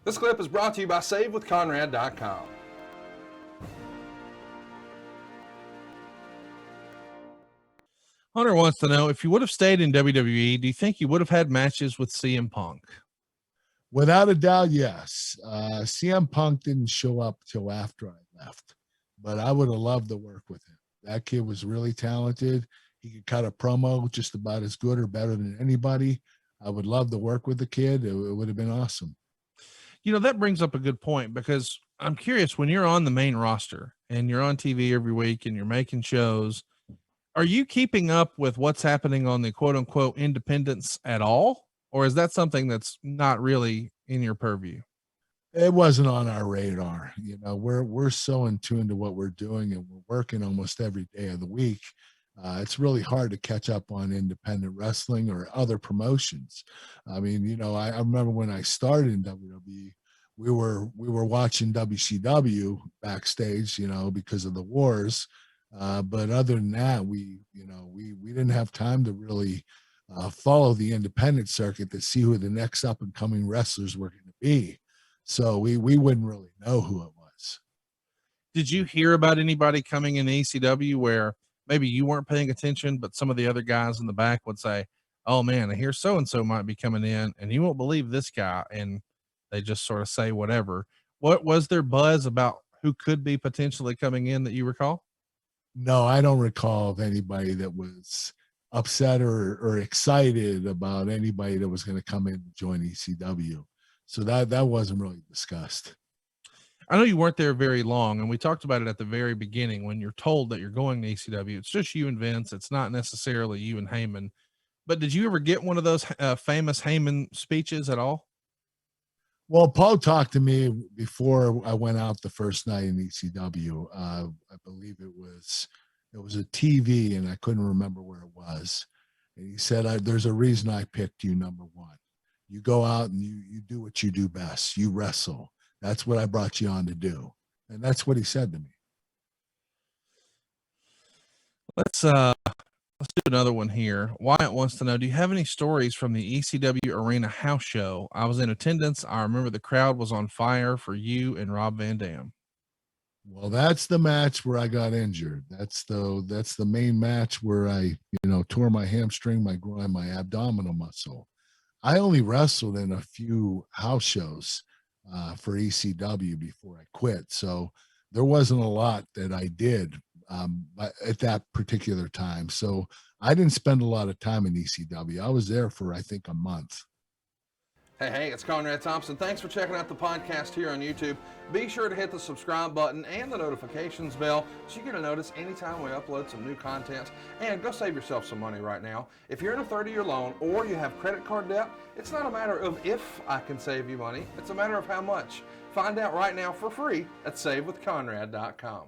This clip is brought to you by SaveWithConrad.com. Hunter wants to know, if you would have stayed in WWE, do you think you would have had matches with CM Punk? Without a doubt, yes. CM Punk didn't show up till after I left, but I would have loved to work with him. That kid was really talented. He could cut a promo just about as good or better than anybody. I would love to work with the kid. It would have been awesome. You know, that brings up a good point, because I'm curious, when you're on the main roster and you're on TV every week and you're making shows, are you keeping up with what's happening on the quote unquote independents at all? Or is that something that's not really in your purview? It wasn't on our radar. You know, we're so in tune to what we're doing, and we're working almost every day of the week. It's really hard to catch up on independent wrestling or other promotions. I mean, you know, I remember when I started in WWE, we were watching WCW backstage, you know, because of the wars. But other than that, we didn't have time to really follow the independent circuit to see who the next up and coming wrestlers were going to be. So we wouldn't really know who it was. Did you hear about anybody coming in ECW where maybe you weren't paying attention, but some of the other guys in the back would say, "Oh man, I hear so-and-so might be coming in and you won't believe this guy." And they just sort of say whatever. What was there buzz about who could be potentially coming in that you recall? No, I don't recall of anybody that was upset or excited about anybody that was going to come in and join ECW. So that wasn't really discussed. I know you weren't there very long, and we talked about it at the very beginning. When you're told that you're going to ECW, it's just you and Vince. It's not necessarily you and Heyman. But did you ever get one of those famous Heyman speeches at all? Well, Paul talked to me before I went out the first night in ECW. I believe it was a TV, and I couldn't remember where it was. And he said, "There's a reason I picked you, number one. You go out and you do what you do best. You wrestle. That's what I brought you on to do." And that's what he said to me. Let's do another one here. Wyatt wants to know, do you have any stories from the ECW Arena house show? I was in attendance. I remember the crowd was on fire for you and Rob Van Dam. Well, that's the match where I got injured. That's the main match where I, tore my hamstring, my groin, my abdominal muscle. I only wrestled in a few house shows for ECW before I quit. So there wasn't a lot that I did at that particular time. So I didn't spend a lot of time in ECW. I was there for, I think, a month. Hey, it's Conrad Thompson. Thanks for checking out the podcast here on YouTube. Be sure to hit the subscribe button and the notifications bell so you get a notice anytime we upload some new content. And go save yourself some money right now. If you're in a 30-year loan or you have credit card debt, it's not a matter of if I can save you money. It's a matter of how much. Find out right now for free at SaveWithConrad.com.